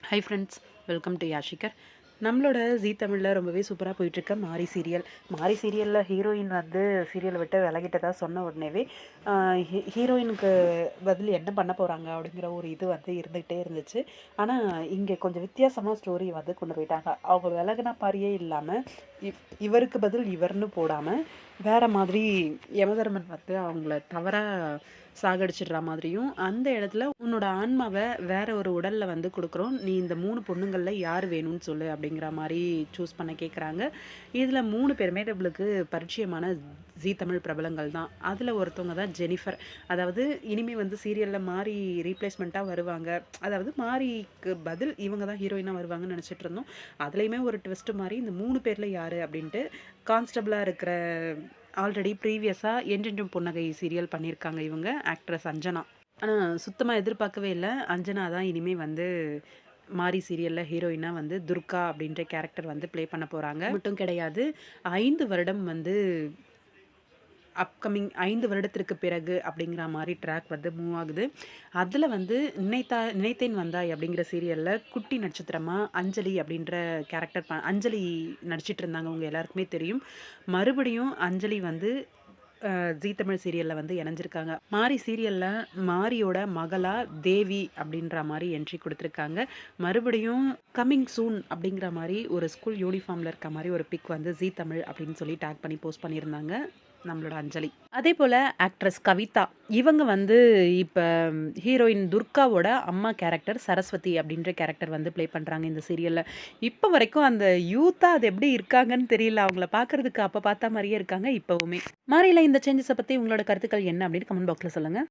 High friends, welcome to யாஷிகர். நம்மளோட ஜீ தமிழில் ரொம்பவே சூப்பராக போயிட்டுருக்க மாரி சீரியல். மாரி சீரியலில் ஹீரோயின் வந்து சீரியலை விட்டு விலகிட்டதா சொன்ன உடனேவே ஹீரோயினுக்கு பதில் என்ன பண்ண போகிறாங்க அப்படிங்கிற ஒரு இது வந்து இருந்துகிட்டே இருந்துச்சு. ஆனால் இங்கே கொஞ்சம் வித்தியாசமாக ஸ்டோரி வந்து கொண்டு போயிட்டாங்க. அவங்க விலகின மாதிரியே இல்லாமல் இவருக்கு பதில் இவர்னு போடாமல் வேற மாதிரி யமதர்மன் வந்து அவங்கள தவறாக சாகடிச்சிடுற மாதிரியும், அந்த இடத்துல உன்னோட ஆன்மாவை வேற ஒரு உடல்ல வந்து கொடுக்குறோம், நீ இந்த 3 பொண்ணுங்கள்ல யார் வேணும்னு சொல்லு அப்படிங்கிற மாதிரி சூஸ் பண்ண கேட்குறாங்க. இதில் 3 பேருமே நம்மளுக்கு பரிச்சயமான ஜீ தமிழ் பிரபலங்கள் தான். அதில் ஒருத்தவங்க தான் ஜெனிஃபர். அதாவது இனிமே வந்து சீரியலில் மாறி ரீப்ளேஸ்மெண்ட்டாக வருவாங்க. அதாவது மாரிக்கு பதில் இவங்க தான் ஹீரோயினாக வருவாங்கன்னு நினச்சிட்டு இருந்தோம். அதுலேயுமே ஒரு ட்விஸ்ட் மாதிரி இந்த 3 பேரில் யார் அப்படின்ட்டு கான்ஸ்டபிளாக இருக்கிற ஆல்ரெடி ப்ரீவியஸாக என்றென்றும் புன்னகை சீரியல் பண்ணியிருக்காங்க இவங்க ஆக்ட்ரஸ் அஞ்சனா. ஆனால் சுத்தமாக எதிர்பார்க்கவே இல்லை, அஞ்சனா தான் இனிமேல் வந்து மாரி சீரியலில் ஹீரோயினாக வந்து துர்கா அப்படின்ற கேரக்டர் வந்து ப்ளே பண்ண போகிறாங்க. மட்டும் கிடையாது, 5 வருடம் வந்து அப்கமிங் 5 வருடத்திற்கு பிறகு அப்படிங்கிற மாதிரி ட்ராக் வந்து மூவ் ஆகுது. அதில் வந்து நினைத்தேன் வந்தாய் அப்படிங்கிற சீரியலில் குட்டி நட்சத்திரமாக அஞ்சலி அப்படின்ற கேரக்டர் அஞ்சலி நடிச்சிட்டு இருந்தாங்க, உங்கள் எல்லாருக்குமே தெரியும். மறுபடியும் அஞ்சலி வந்து ஜீ தமிழ் சீரியலில் வந்து இணைஞ்சிருக்காங்க. மாரி சீரியலில் மாரியோட மகளா தேவி அப்படின்ற மாதிரி என்ட்ரி கொடுத்துருக்காங்க. மறுபடியும் கம்மிங் சூன் அப்படிங்கிற மாதிரி ஒரு ஸ்கூல் யூனிஃபார்மில் இருக்க மாதிரி ஒரு பிக் வந்து ஜீ தமிழ் அப்படின்னு சொல்லி டேக் பண்ணி போஸ்ட் பண்ணியிருந்தாங்க நம்மளோட அஞ்சலி. அதே போல் ஆக்ட்ரஸ் கவிதா, இவங்க வந்து இப்போ ஹீரோயின் துர்காவோட அம்மா கேரக்டர் சரஸ்வதி அப்படின்ற கேரக்டர் வந்து ப்ளே பண்ணுறாங்க இந்த சீரியலில். இப்போ வரைக்கும் அந்த யூத்தாக அது எப்படி இருக்காங்கன்னு தெரியல, அவங்கள பார்க்குறதுக்கு அப்போ பார்த்தா மாதிரியே இருக்காங்க இப்போவுமே. மாறியில் இந்த சேஞ்சஸை பற்றி உங்களோட கருத்துக்கள் என்ன அப்படின்னு கமெண்ட் பாக்ஸில் சொல்லுங்கள்.